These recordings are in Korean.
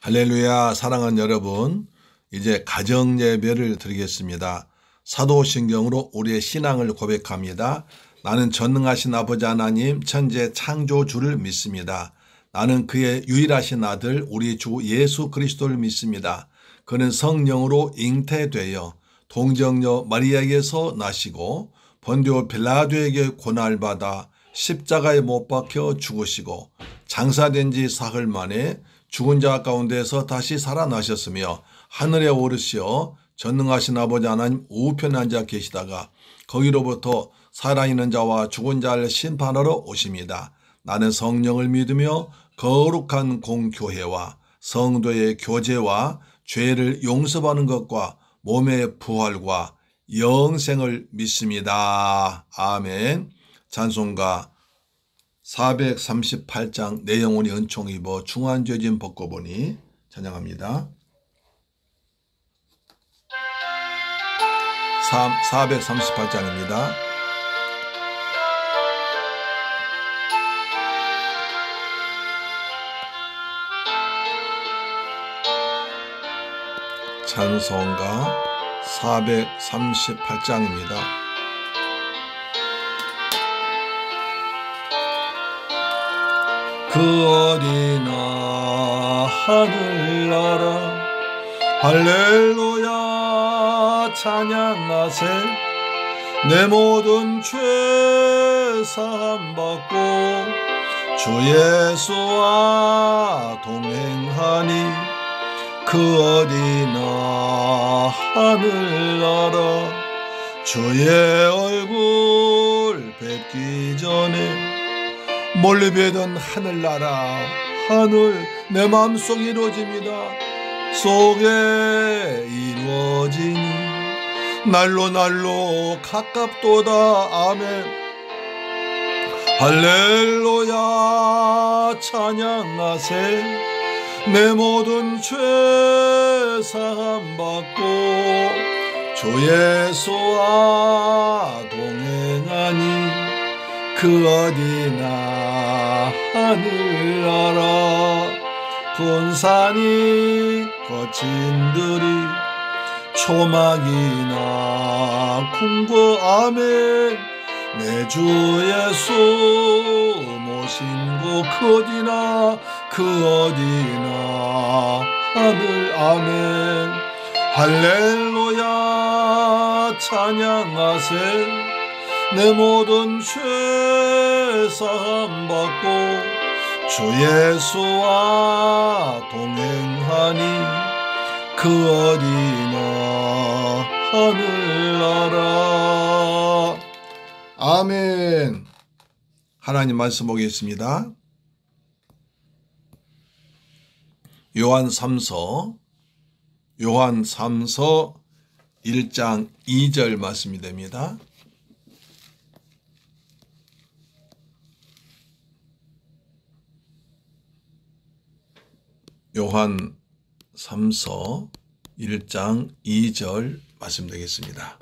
할렐루야. 사랑하는 여러분, 이제 가정 예배를 드리겠습니다. 사도신경으로 우리의 신앙을 고백합니다. 나는 전능하신 아버지 하나님 천지의 창조주를 믿습니다. 나는 그의 유일하신 아들 우리 주 예수 그리스도를 믿습니다. 그는 성령으로 잉태되어 동정녀 마리아에게서 나시고 본디오 빌라도에게 고난받아 십자가에 못 박혀 죽으시고 장사된 지 사흘 만에 죽은 자 가운데서 다시 살아나셨으며 하늘에 오르시어 전능하신 아버지 하나님 우편에 앉아 계시다가 거기로부터 살아있는 자와 죽은 자를 심판하러 오십니다. 나는 성령을 믿으며 거룩한 공교회와 성도의 교제와 죄를 용서받는 것과 몸의 부활과 영생을 믿습니다. 아멘. 찬송가 438장 내 영혼이 은총 입어 중환죄짐 벗고 보니 찬양합니다. 438장입니다. 찬송가 438장입니다. 그 어디나 하늘나라 할렐루야 찬양하세 내 모든 죄 사함받고 주 예수와 동행하니 그 어디나 하늘나라 주의 얼굴 뵙기 전에 멀리 뵈던 하늘나라 하늘 내 맘속 이루어집니다. 속에 이루어지니 날로 날로 가깝도다. 아멘. 할렐루야 찬양하세 내 모든 죄 사함받고 주 예수와 동행하니 그 어디나 하늘나라 군산이 거친 들이 초막이나 궁궐 아멘 내 주 예수 모신 곳 그 어디나 하늘 아멘 할렐루야 찬양하세 내 모든 죄 사함받고 주 예수와 동행하니 그 어디나 하늘나라 아멘. 하나님 말씀 보겠습니다. 요한 3서 1장 2절 말씀이 됩니다. 요한 3서 1장 2절 말씀 되겠습니다.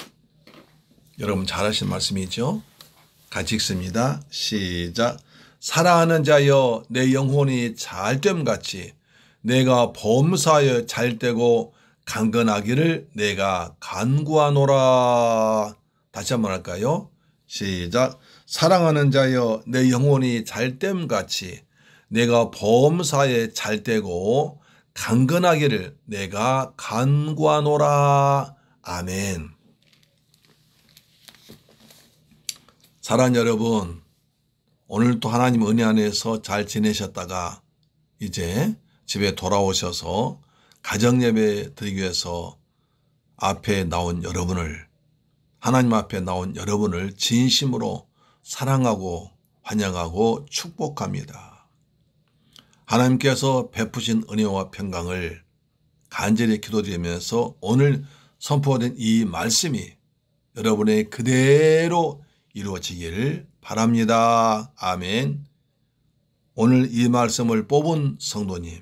여러분 잘 하신 말씀이죠? 같이 읽습니다. 시작. 사랑하는 자여 내 영혼이 잘됨같이 내가 범사에 잘되고 강건하기를 내가 간구하노라. 다시 한번 할까요? 시작. 사랑하는 자여 내 영혼이 잘됨같이 내가 범사에 잘되고 강건하기를 내가 간구하노라. 아멘. 사랑하는 여러분, 오늘도 하나님 은혜 안에서 잘 지내셨다가 이제 집에 돌아오셔서 가정예배 드리기 위해서 앞에 나온 여러분을, 하나님 앞에 나온 여러분을 진심으로 사랑하고 환영하고 축복합니다. 하나님께서 베푸신 은혜와 평강을 간절히 기도드리면서 오늘 선포된 이 말씀이 여러분의 그대로 이루어지기를 바랍니다. 아멘. 오늘 이 말씀을 뽑은 성도님,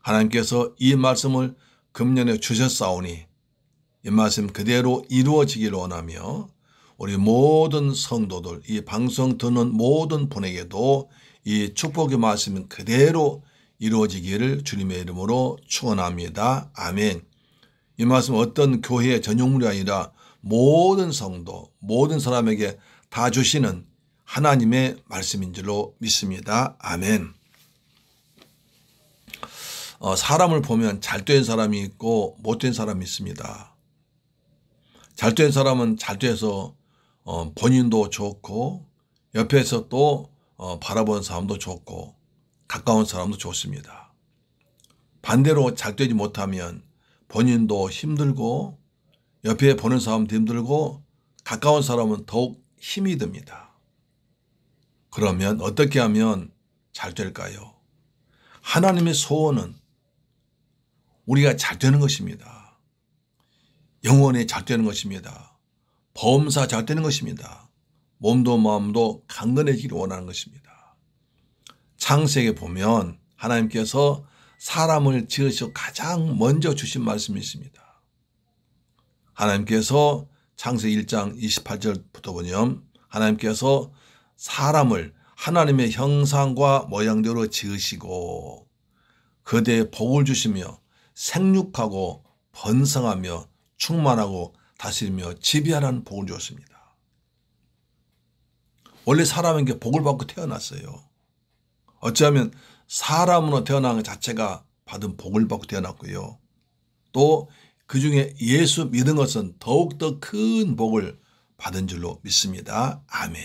하나님께서 이 말씀을 금년에 주셨사오니 이 말씀 그대로 이루어지기를 원하며 우리 모든 성도들, 이 방송 듣는 모든 분에게도 이 축복의 말씀은 그대로 이루어지기를 주님의 이름으로 축원합니다. 아멘. 이 말씀 어떤 교회의 전용물이 아니라 모든 성도, 모든 사람에게 다 주시는 하나님의 말씀인 줄로 믿습니다. 아멘. 사람을 보면 잘된 사람이 있고 못된 사람이 있습니다. 잘된 사람은 잘돼서 본인도 좋고 옆에서 또 바라보는 사람도 좋고 가까운 사람도 좋습니다. 반대로 잘되지 못하면 본인도 힘들고 옆에 보는 사람도 힘들고 가까운 사람은 더욱 힘이 듭니다. 그러면 어떻게 하면 잘 될까요? 하나님의 소원은 우리가 잘 되는 것입니다. 영혼이 잘 되는 것입니다. 범사 잘 되는 것입니다. 몸도 마음도 강건해지기를 원하는 것입니다. 창세기에 보면 하나님께서 사람을 지으시고 가장 먼저 주신 말씀이 있습니다. 하나님께서 창세기 1장 28절부터 보면 하나님께서 사람을 하나님의 형상과 모양대로 지으시고 그대에 복을 주시며 생육하고 번성하며 충만하고 다스리며 지배하라는 복을 주었습니다. 원래 사람에게 복을 받고 태어났어요. 어찌하면 사람으로 태어난 것 자체가 받은 복을 받고 태어났고요. 또 그중에 예수 믿은 것은 더욱더 큰 복을 받은 줄로 믿습니다. 아멘.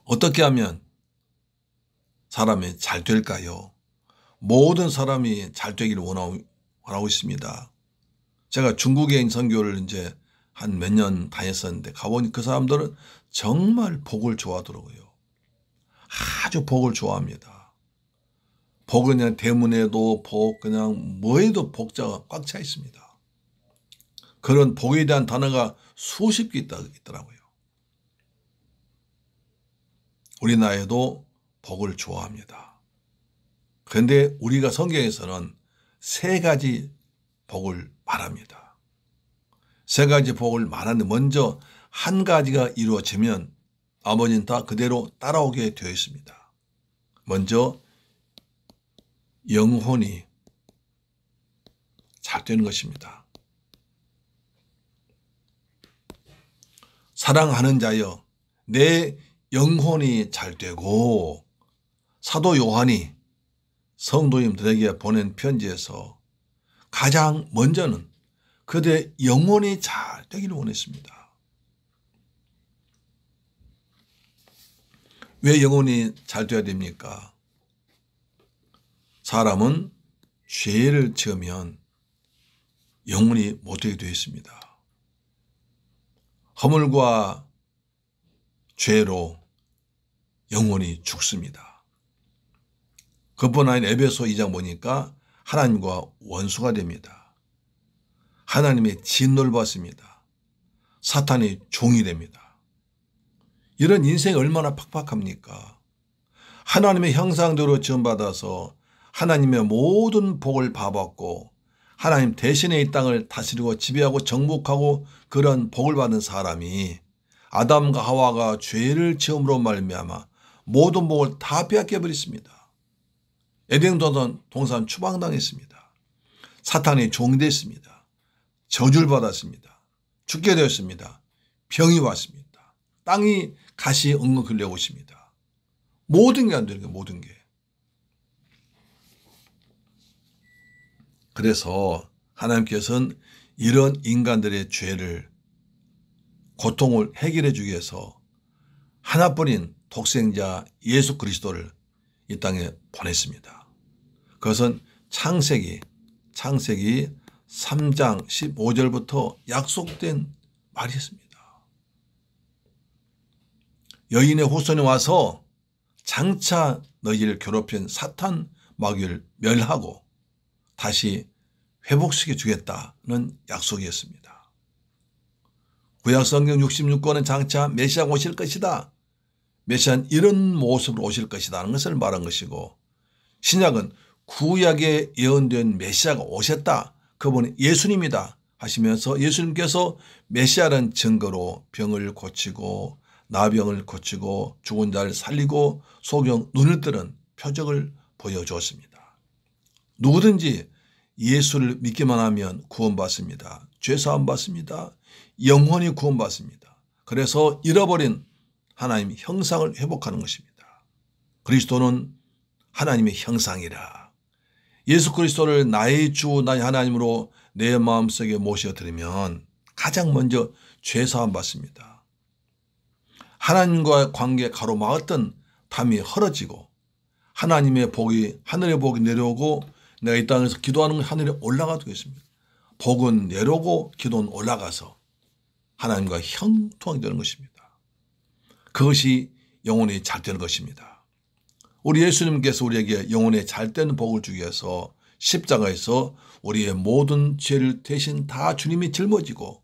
어떻게 하면 사람이 잘 될까요? 모든 사람이 잘 되기를 원하고 있습니다. 제가 중국에 선교를 이제 한 몇 년 다녔었는데 가보니 그 사람들은 정말 복을 좋아하더라고요. 아주 복을 좋아합니다. 복은 그냥 대문에도 복, 그냥 뭐에도 복자가 꽉 차 있습니다. 그런 복에 대한 단어가 수십 개 있더라고요. 우리나라에도 복을 좋아합니다. 그런데 우리가 성경에서는 세 가지 복을 말합니다. 세 가지 복을 말하는데 먼저 한 가지가 이루어지면 나머지는 다 그대로 따라오게 되어 있습니다. 먼저 영혼이 잘 되는 것입니다. 사랑하는 자여 내 영혼이 잘 되고, 사도 요한이 성도님들에게 보낸 편지에서 가장 먼저는 그들의 영혼이 잘 되기를 원했습니다. 왜 영혼이 잘 되어야 됩니까? 사람은 죄를 지으면 영혼이 못되게 되어 있습니다. 허물과 죄로 영혼이 죽습니다. 그뿐 아니라 에베소 2장 보니까 하나님과 원수가 됩니다. 하나님의 진노를 받습니다. 사탄의 종이 됩니다. 이런 인생이 얼마나 팍팍합니까? 하나님의 형상대로 지음받아서 하나님의 모든 복을 받았고 하나님 대신에 이 땅을 다스리고 지배하고 정복하고 그런 복을 받은 사람이 아담과 하와가 죄를 지음으로 말미암아 모든 복을 다 빼앗겨 버렸습니다. 에덴 동산 추방당했습니다. 사탄의 종이 됐습니다. 저주를 받았습니다. 죽게 되었습니다. 병이 왔습니다. 땅이 가시 엉엉 흘려오고 있습니다. 모든 게 안 되는 거예요. 모든 게. 그래서 하나님께서는 이런 인간들의 죄를, 고통을 해결해 주기 위해서 하나뿐인 독생자 예수 그리스도를 이 땅에 보냈습니다. 그것은 창세기 3장 15절부터 약속된 말이었습니다. 여인의 후손이 와서 장차 너희를 괴롭힌 사탄 마귀를 멸하고 다시 회복시켜 주겠다는 약속이었습니다. 구약성경 66권은 장차 메시아가 오실 것이다. 메시아는 이런 모습으로 오실 것이라는 것을 말한 것이고, 신약은 구약에 예언된 메시아가 오셨다. 그분은 예수님이다 하시면서 예수님께서 메시아라는 증거로 병을 고치고 나병을 고치고 죽은 자를 살리고 소경 눈을 뜨는 표적을 보여주었습니다. 누구든지 예수를 믿기만 하면 구원받습니다. 죄사함 받습니다. 영원히 구원받습니다. 그래서 잃어버린 하나님의 형상을 회복하는 것입니다. 그리스도는 하나님의 형상이라. 예수 그리스도를 나의 주 나의 하나님으로 내 마음속에 모셔드리면 가장 먼저 죄사함 받습니다. 하나님과의 관계에 가로막았던 담이 헐어지고 하나님의 복이 하늘의 복이 내려오고 내가 이 땅에서 기도하는 건 하늘에 올라가도 있습니다. 복은 내려오고 기도는 올라가서 하나님과 형통하게 되는 것입니다. 그것이 영혼이 잘 되는 것입니다. 우리 예수님께서 우리에게 영혼에 잘 되는 복을 주기 위해서 십자가에서 우리의 모든 죄를 대신 다 주님이 짊어지고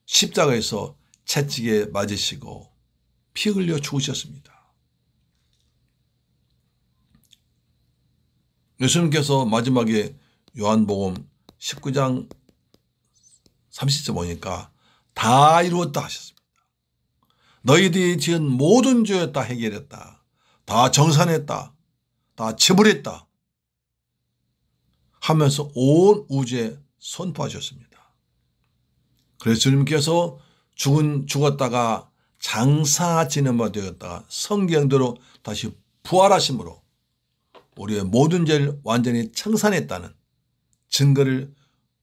십자가에서 채찍에 맞으시고 피 흘려 죽으셨습니다. 예수님께서 마지막에 요한복음 19장 30절 보니까 다 이루었다 하셨습니다. 너희들이 지은 모든 죄 다 해결했다. 다 정산했다. 다 처벌했다. 하면서 온 우주에 선포하셨습니다. 그래서 주님께서 죽었다가 장사 지낸 바 되었다가 성경대로 다시 부활하심으로 우리의 모든 죄를 완전히 청산했다는 증거를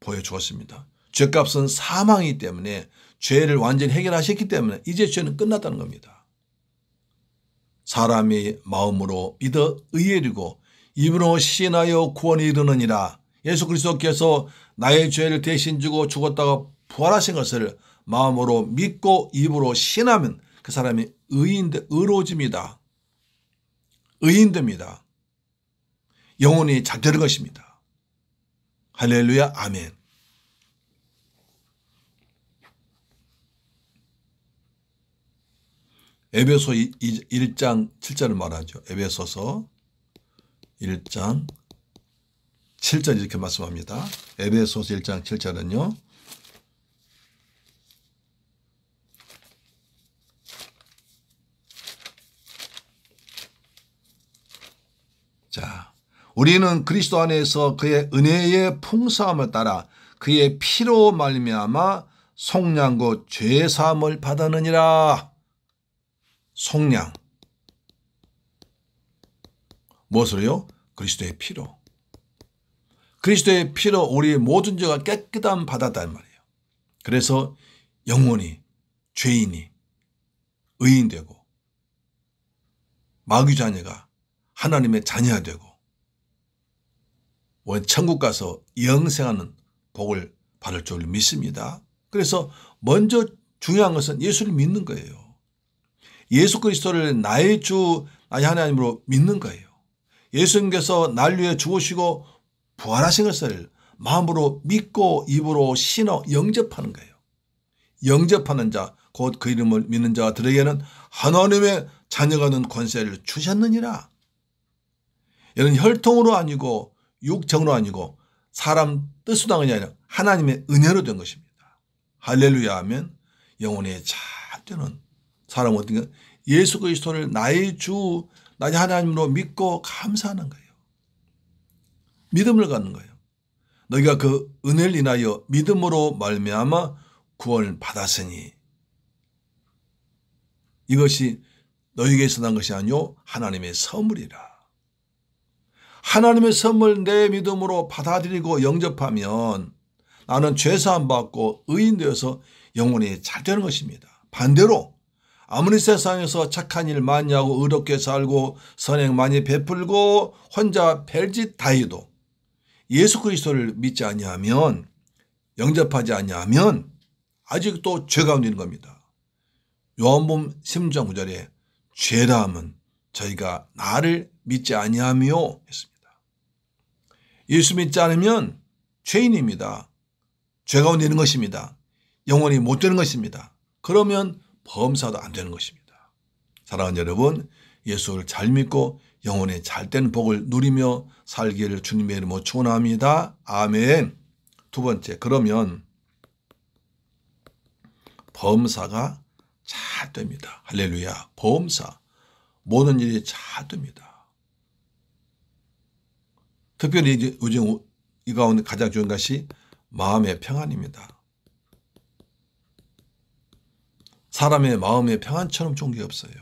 보여주었습니다. 죄값은 사망이기 때문에 죄를 완전히 해결하셨기 때문에 이제 죄는 끝났다는 겁니다. 사람이 마음으로 믿어 의에 이르고 입으로 시인하여 구원에 이르느니라. 예수 그리스도께서 나의 죄를 대신 지고 죽었다가 부활하신 것을 마음으로 믿고 입으로 신하면 그 사람이 의로워집니다. 의인됩니다. 영혼이 잘 되는 것입니다. 할렐루야, 아멘. 에베소 1장 7절을 말하죠. 에베소서 1장 7절 이렇게 말씀합니다. 에베소서 1장 7절은요. 자, 우리는 그리스도 안에서 그의 은혜의 풍성함을 따라 그의 피로 말미암아 속량 곧 죄 사함을 받았느니라. 속량. 무엇으로요? 그리스도의 피로. 그리스도의 피로 우리의 모든 죄가 깨끗함 받았단 말이에요. 그래서 영혼이 죄인이 의인되고 마귀 자녀가 하나님의 자녀가 되고 천국 가서 영생하는 복을 받을 줄 믿습니다. 그래서 먼저 중요한 것은 예수를 믿는 거예요. 예수 그리스도를 나의 주 나의 하나님으로 믿는 거예요. 예수님께서 날 위해 죽으시고 부활하신 것을 마음으로 믿고 입으로 신어 영접하는 거예요. 영접하는 자 곧 그 이름을 믿는 자들에게는 하나님의 자녀가 된 권세를 주셨느니라. 이는 혈통으로 아니고 육정으로 아니고 사람 뜻으로 한 것이 아니라 하나님의 은혜로 된 것입니다. 할렐루야 하면 영혼에 잘 되는 사람은 어떤가? 예수 그리스도를 나의 주 나의 하나님으로 믿고 감사하는 거예요. 믿음을 갖는 거예요. 너희가 그 은혜를 인하여 믿음으로 말미암아 구원을 받았으니 이것이 너희에게서 난 것이 아니요 하나님의 선물이라. 하나님의 선물 내 믿음으로 받아들이고 영접하면 나는 죄사함 받고 의인 되어서 영혼이 잘 되는 것입니다. 반대로 아무리 세상에서 착한 일 많이 하고 의롭게 살고 선행 많이 베풀고 혼자 별짓 다 해도 예수 그리스도를 믿지 아니하면 영접하지 아니하면 아직도 죄 가운데 있는 겁니다. 요한복음 10장 9절에 죄라함은 저희가 나를 믿지 아니하며 했습니다. 예수 믿지 않으면 죄인입니다. 죄 가운데 있는 것입니다. 영혼이 못 되는 것입니다. 그러면 범사도 안 되는 것입니다. 사랑하는 여러분, 예수를 잘 믿고 영혼에 잘된 복을 누리며 살기를 주님의 이름으로 축원합니다. 아멘. 두 번째, 그러면 범사가 잘 됩니다. 할렐루야. 범사. 모든 일이 잘 됩니다. 특별히 요즘 이 가운데 가장 중요한 것이 마음의 평안입니다. 사람의 마음의 평안처럼 좋은 게 없어요.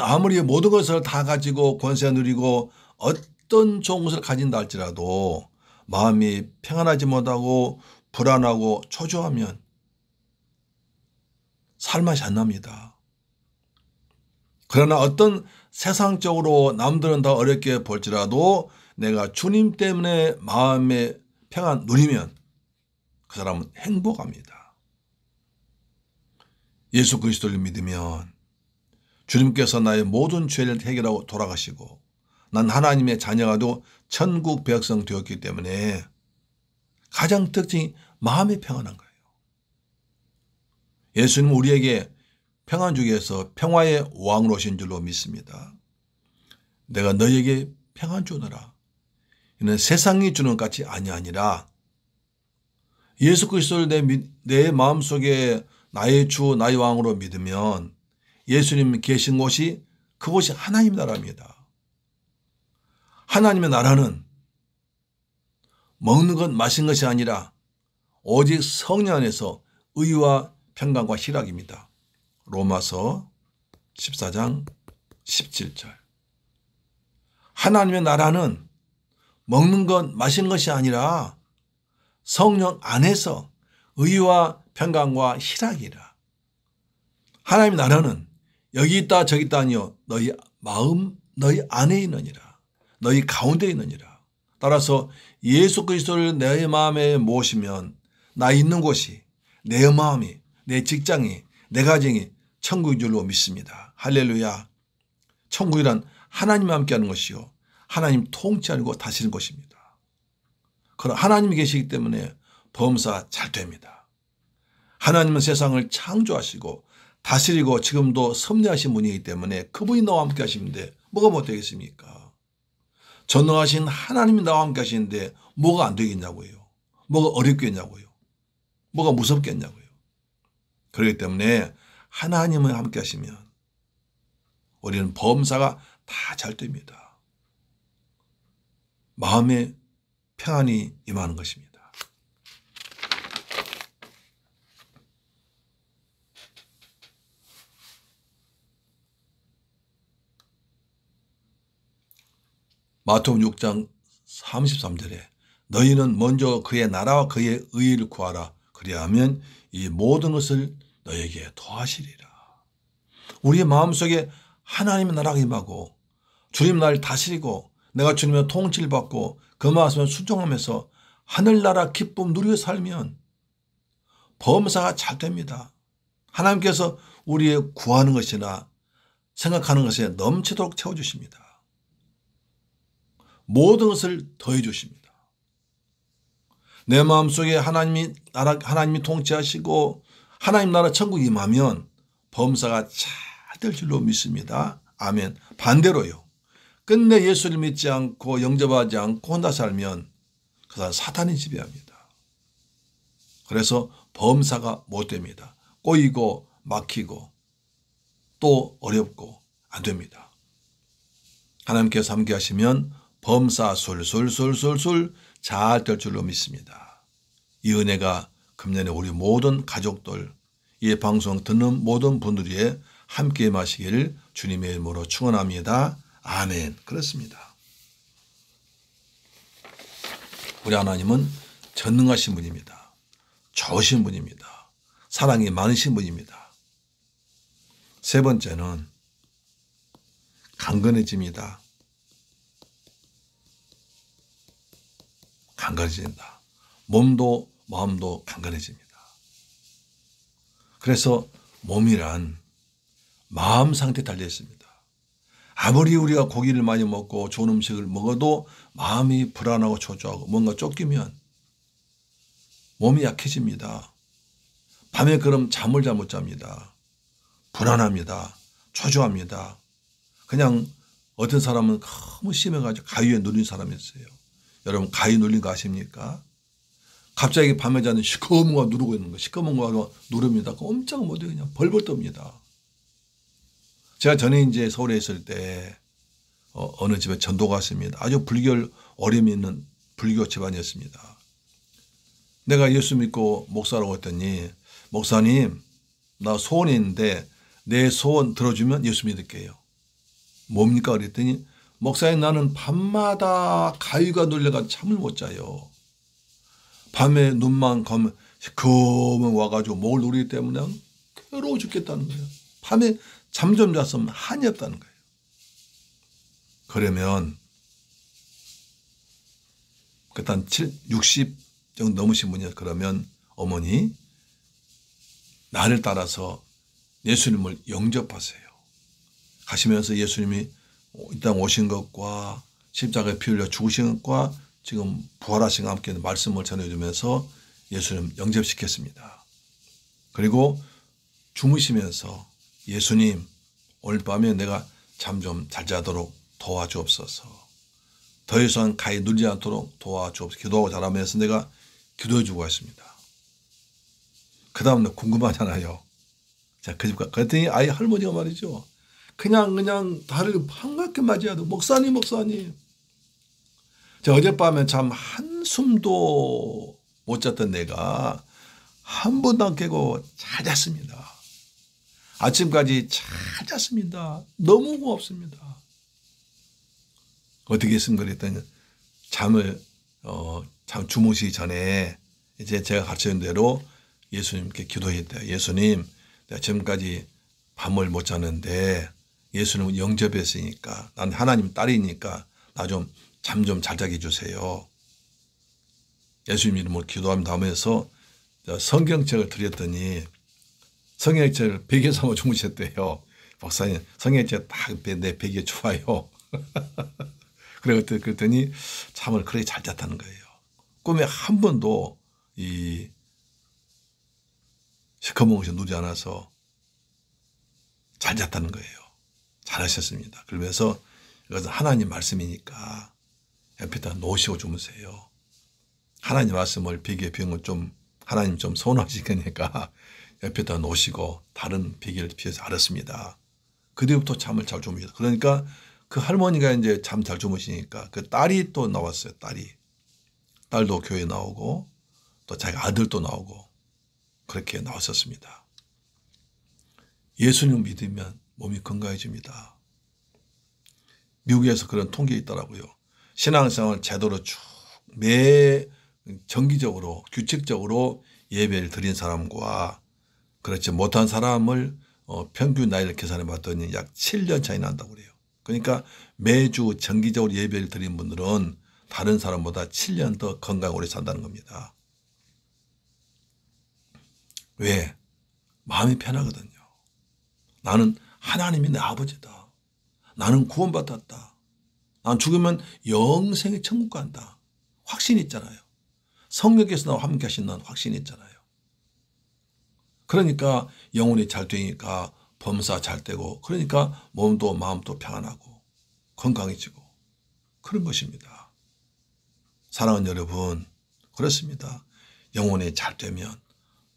아무리 모든 것을 다 가지고 권세 누리고 어떤 좋은 것을 가진다 할지라도 마음이 평안하지 못하고 불안하고 초조하면 살맛이 안 납니다. 그러나 어떤 세상적으로 남들은 더 어렵게 볼지라도 내가 주님 때문에 마음의 평안 누리면 그 사람은 행복합니다. 예수 그리스도를 믿으면 주님께서 나의 모든 죄를 해결하고 돌아가시고 난 하나님의 자녀가 되고 천국 백성 되었기 때문에 가장 특징이 마음이 평안한 거예요. 예수님은 우리에게 평안 주기 위해서 평화의 왕으로 오신 줄로 믿습니다. 내가 너에게 평안 주노라. 이는 세상이 주는 것이 아니라 예수 그리스도를 내 마음속에 나의 주 나의 왕으로 믿으면 예수님이 계신 곳이 그곳이 하나님 나라입니다. 하나님의 나라는 먹는 것 마시는 것이 아니라 오직 성령 안에서 의와 평강과 희락입니다. 로마서 14장 17절. 하나님의 나라는 먹는 것 마시는 것이 아니라 성령 안에서 의와 평강과 희락이라. 하나님의 나라는 여기 있다 저기 있다 아니요 너희 마음 너희 안에 있느니라. 너희 가운데 있느니라. 따라서 예수 그리스도를 내 마음에 모시면 나 있는 곳이 내 마음이 내 직장이 내 가정이 천국인 줄로 믿습니다. 할렐루야. 천국이란 하나님과 함께하는 것이요 하나님 통치하고 다스리는 것입니다. 그럼 하나님이 계시기 때문에 범사 잘 됩니다. 하나님은 세상을 창조하시고 다스리고 지금도 섭리하신 분이기 때문에 그분이 나와 함께 하시는데 뭐가 못 되겠습니까? 전능하신 하나님이 나와 함께 하시는데 뭐가 안 되겠냐고요. 뭐가 어렵겠냐고요. 뭐가 무섭겠냐고요. 그렇기 때문에 하나님과 함께 하시면 우리는 범사가 다 잘 됩니다. 마음의 평안이 임하는 것입니다. 마태복음 6장 33절에 너희는 먼저 그의 나라와 그의 의를 구하라. 그리하면 이 모든 것을 너에게 더하시리라. 우리의 마음속에 하나님의 나라가 임하고 주님 나를 다스리고 내가 주님의 통치를 받고 그 말씀을 순종하면서 하늘나라 기쁨 누리며 살면 범사가 잘 됩니다. 하나님께서 우리의 구하는 것이나 생각하는 것에 넘치도록 채워주십니다. 모든 것을 더해 주십니다. 내 마음속에 하나님이 통치하시고 하나님 나라 천국이 임하면 범사가 잘 될 줄로 믿습니다. 아멘. 반대로요. 끝내 예수를 믿지 않고 영접하지 않고 혼자 살면 그 사람 사탄이 지배합니다. 그래서 범사가 못 됩니다. 꼬이고 막히고 또 어렵고 안 됩니다. 하나님께서 함께 하시면 범사 술술술술술 잘 될 줄로 믿습니다. 이 은혜가 금년에 우리 모든 가족들, 이 방송 듣는 모든 분들이 함께 마시기를 주님의 이름으로 축원합니다. 아멘. 그렇습니다. 우리 하나님은 전능하신 분입니다. 좋으신 분입니다. 사랑이 많으신 분입니다. 세 번째는 강건해집니다. 강건해진다. 몸도 마음도 강건해집니다. 그래서 몸이란 마음 상태에 달려 있습니다. 아무리 우리가 고기를 많이 먹고 좋은 음식을 먹어도 마음이 불안하고 초조하고 뭔가 쫓기면 몸이 약해집니다. 밤에 그럼 잠을 잘 못 잡니다. 불안합니다. 초조합니다. 그냥 어떤 사람은 너무 심해가지고 가위에 눌린 사람이 있어요. 여러분 가위 눌린 거 아십니까? 갑자기 밤에 자는 시커먼 거 누르고 있는 거 시커먼 거 누릅니다. 꼼짝 못해요. 그냥 벌벌 떱니다. 제가 전에 이제 서울에 있을 때 어느 집에 전도 갔습니다. 아주 불교 어림이 있는 불교 집안이었습니다. 내가 예수 믿고 목사라고 했더니 목사님 나 소원이 있는데 내 소원 들어주면 예수 믿을게요. 뭡니까 그랬더니 목사님 나는 밤마다 가위가 눌려가 잠을 못 자요. 밤에 눈만 감으면 시커먼 와가지고 목을 누리기 때문에 괴로워 죽겠다는 거예요. 밤에 잠 좀 잤으면 한이 없다는 거예요. 그러면 일단 60 정도 넘으신 분이 그러면 어머니 나를 따라서 예수님을 영접하세요. 가시면서 예수님이 이 땅 오신 것과 십자가에 피 흘려 죽으신 것과 지금 부활하신 것과 함께 말씀을 전해주면서 예수님 영접시켰습니다. 그리고 주무시면서 예수님 오늘 밤에 내가 잠 좀 잘 자도록 도와주옵소서. 더 이상 가히 눌지 않도록 도와주옵소서. 기도하고 자라면서 내가 기도해 주고 했습니다. 그 다음에 궁금하잖아요. 자, 그 집 갔더니 아이 할머니가 말이죠. 그냥 다리를 반갑게 맞이하도 목사님. 자, 어젯밤에 잠 한숨도 못 잤던 내가 한 번도 안 깨고 잘 잤습니다. 아침까지 잘 잤습니다. 너무 고맙습니다. 어떻게 했습니까? 그랬더니 잠 주무시기 전에 이제 제가 가르쳐준 대로 예수님께 기도했대요. 예수님, 내가 지금까지 밤을 못 잤는데 예수님을 영접했으니까 난 하나님 딸이니까 나 좀 잠 좀 잘 자게 해주세요. 예수님 이름으로 기도합니다 하면서 성경책을 드렸더니 성경책을 베개 삼아 주무셨대요. 목사님 성경책 딱 내 베개 좋아요. 그랬더니 잠을 그렇게 잘 잤다는 거예요. 꿈에 한 번도 이 시커먼 것이 누지 않아서 잘 잤다는 거예요. 잘하셨습니다. 그러면서 이것은 하나님 말씀이니까 옆에다 놓으시고 주무세요. 하나님 말씀을 베개에 비운 좀 하나님 좀 서운하시니까 옆에다 놓으시고 다른 베개를 비워서 알았습니다. 그 뒤부터 잠을 잘 주무셨어요. 그러니까 그 할머니가 이제 잠 잘 주무시니까 그 딸이 또 나왔어요. 딸도 교회 나오고 또 자기 아들도 나오고 그렇게 나왔었습니다. 예수님 믿으면 몸이 건강해집니다. 미국에서 그런 통계 있더라고요. 신앙생활 제대로 쭉 정기적으로 규칙적으로 예배를 드린 사람과 그렇지 못한 사람을 평균 나이를 계산해 봤더니 약 7년 차이 난다고 그래요. 그러니까 매주 정기적으로 예배를 드린 분들은 다른 사람보다 7년 더 건강 오래 산다는 겁니다. 왜? 마음이 편하거든요. 나는 하나님이 내 아버지다. 나는 구원받았다. 난 죽으면 영생의 천국 간다. 확신이 있잖아요. 성령께서 나와 함께 하신다는 확신이 있잖아요. 그러니까 영혼이 잘 되니까 범사 잘 되고 그러니까 몸도 마음도 평안하고 건강해지고 그런 것입니다. 사랑하는 여러분 그렇습니다. 영혼이 잘 되면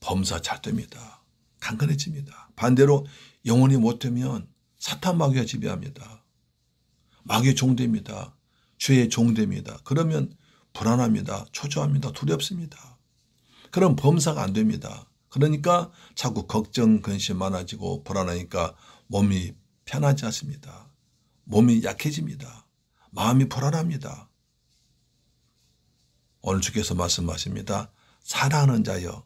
범사 잘 됩니다. 강건해집니다. 반대로 영혼이 못 되면 사탄 마귀가 지배합니다. 마귀의 종됩니다. 죄의 종됩니다. 그러면 불안합니다. 초조합니다. 두렵습니다. 그럼 범사가 안 됩니다. 그러니까 자꾸 걱정, 근심 많아지고 불안하니까 몸이 편하지 않습니다. 몸이 약해집니다. 마음이 불안합니다. 오늘 주께서 말씀하십니다. 사랑하는 자여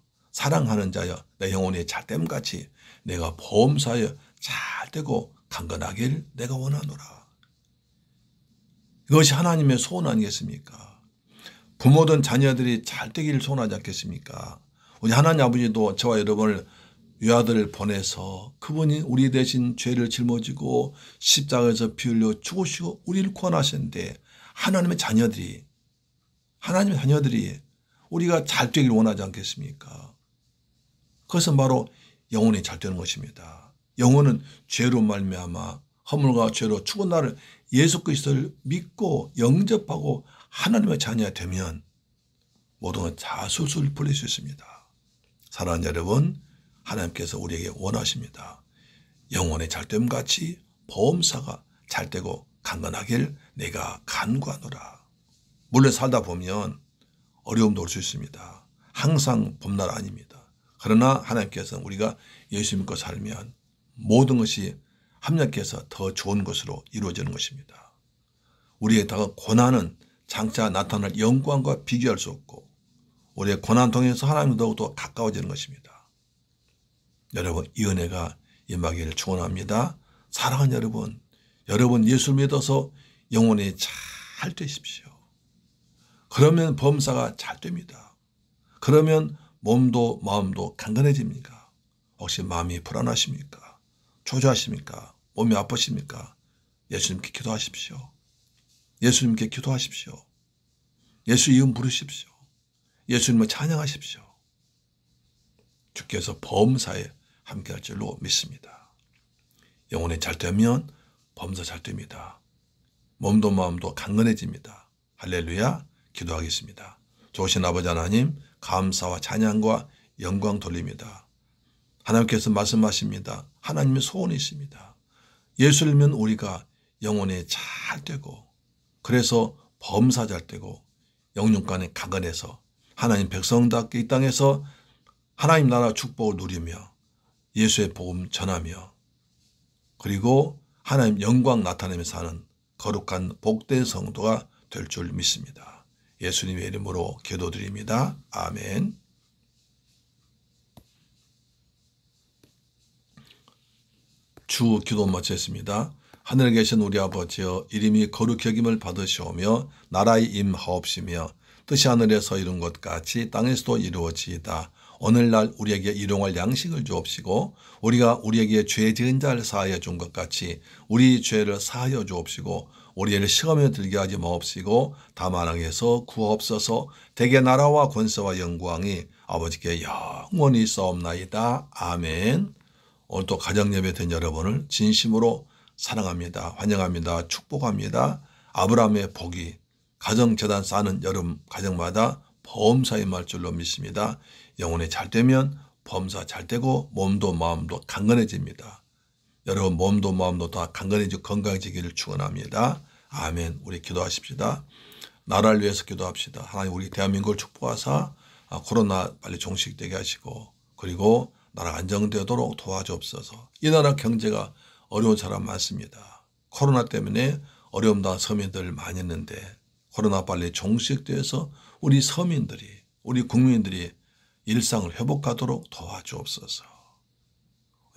내 영혼이 잘됨같이 내가 범사여 잘 되고 강건하길 내가 원하노라. 이것이 하나님의 소원 아니겠습니까? 부모든 자녀들이 잘 되기를 소원하지 않겠습니까? 우리 하나님 아버지도 저와 여러분을 외아들을 보내서 그분이 우리 대신 죄를 짊어지고 십자가에서 피 흘려 죽으시고 우리를 구원하셨는데 하나님의 자녀들이 우리가 잘 되기를 원하지 않겠습니까? 그것은 바로 영혼이 잘 되는 것입니다. 영혼은 죄로 말미암아 허물과 죄로 죽은 나를 예수 그리스도를 믿고 영접하고 하나님의 자녀가 되면 모든 건 다 술술 풀릴 수 있습니다. 사랑하는 여러분, 하나님께서 우리에게 원하십니다. 영혼의 잘됨같이 보험사가 잘되고 강건하길 내가 간구하노라. 물론 살다 보면 어려움도 올 수 있습니다. 항상 봄날 아닙니다. 그러나 하나님께서는 우리가 예수 믿고 살면 모든 것이 합력해서 더 좋은 것으로 이루어지는 것입니다. 우리의 고난은 장차 나타날 영광과 비교할 수 없고 우리의 고난 통해서 하나님과 더욱더 가까워지는 것입니다. 여러분 이 은혜가 임하기를 축원합니다. 사랑하는 여러분 예수를 믿어서 영혼이 잘 되십시오. 그러면 범사가 잘 됩니다. 그러면 몸도 마음도 강건해집니까? 혹시 마음이 불안하십니까? 초조하십니까? 몸이 아프십니까? 예수님께 기도하십시오. 예수님께 기도하십시오. 예수 이름 부르십시오. 예수님을 찬양하십시오. 주께서 범사에 함께할 줄로 믿습니다. 영혼이 잘 되면 범사 잘 됩니다. 몸도 마음도 강건해집니다. 할렐루야. 기도하겠습니다. 좋으신 아버지 하나님 감사와 찬양과 영광 돌립니다. 하나님께서 말씀하십니다. 하나님의 소원이 있습니다. 예수를 믿는 우리가 영혼이 잘 되고 그래서 범사 잘 되고 영육간에 강건해서 하나님 백성답게 이 땅에서 하나님 나라 축복을 누리며 예수의 복음 전하며 그리고 하나님 영광 나타내며 사는 거룩한 복된 성도가 될 줄 믿습니다. 예수님의 이름으로 기도드립니다. 아멘. 주 기도 마쳤습니다. 하늘에 계신 우리 아버지여 이름이 거룩히 여김을 받으시오며 나라의 임하옵시며 뜻이 하늘에서 이룬 것 같이 땅에서도 이루어지이다. 오늘날 우리에게 일용할 양식을 주옵시고 우리가 우리에게 죄 지은 자를 사하여 준 것 같이 우리 죄를 사하여 주옵시고 우리를 시험에 들게 하지 마옵시고 다만 악에서 구하옵소서. 대개 나라와 권세와 영광이 아버지께 영원히 있사옵나이다. 아멘. 오늘도 가정예배 된 여러분을 진심으로 사랑합니다. 환영합니다. 축복합니다. 아브라함의 복이 가정재단 쌓는 여름 가정마다 범사에 임할 줄로 믿습니다. 영혼이 잘 되면 범사 잘 되고 몸도 마음도 강건해집니다. 여러분 몸도 마음도 다 강건해지고 건강해지기를 축원합니다. 아멘. 우리 기도하십시다. 나라를 위해서 기도합시다. 하나님 우리 대한민국을 축복하사 코로나 빨리 종식되게 하시고 그리고 나라 안정되도록 도와주옵소서. 이 나라 경제가 어려운 사람 많습니다. 코로나 때문에 어려움 당한 서민들 많이 있는데 코로나 빨리 종식돼서 우리 서민들이 우리 국민들이 일상을 회복하도록 도와주옵소서.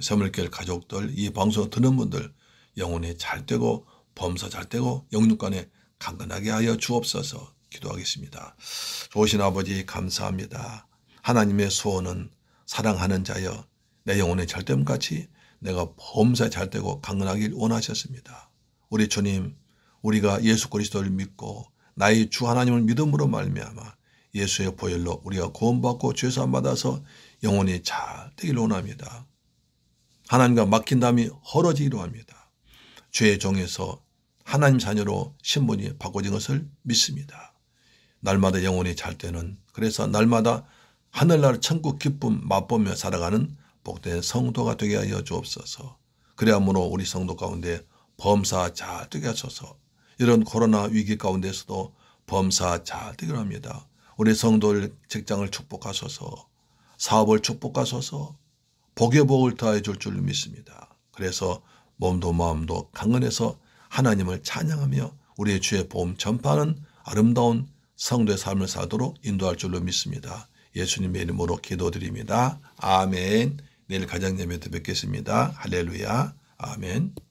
새물길 가족들 이 방송 듣는 분들 영혼이 잘 되고 범사 잘 되고 영육간에 강건하게 하여 주옵소서. 기도하겠습니다. 좋으신 아버지 감사합니다. 하나님의 소원은 사랑하는 자여 내 영혼의 잘됨같이 내가 범사 잘 되고 강건하길 원하셨습니다. 우리 주님 우리가 예수 그리스도를 믿고 나의 주 하나님을 믿음으로 말미암아 예수의 보혈로 우리가 구원받고 죄사함 받아서 영혼이 잘 되기를 원합니다. 하나님과 막힌 담이 헐어지기로 합니다. 죄의 종에서 하나님 자녀로 신분이 바꿔진 것을 믿습니다. 날마다 영혼이 잘 되는 그래서 날마다 하늘나라 천국 기쁨 맛보며 살아가는 복된 성도가 되게 하여 주옵소서. 그래야므로 우리 성도 가운데 범사 잘 되게 하소서. 이런 코로나 위기 가운데서도 범사 잘 되기로 합니다. 우리 성도들 직장을 축복하소서. 사업을 축복하소서. 복의 복을 더해 줄 줄 믿습니다. 그래서 몸도 마음도 강건해서 하나님을 찬양하며 우리의 주의 복음 전파하는 아름다운 성도의 삶을 살도록 인도할 줄로 믿습니다. 예수님의 이름으로 기도드립니다. 아멘. 내일 가정예배 때 뵙겠습니다. 할렐루야. 아멘.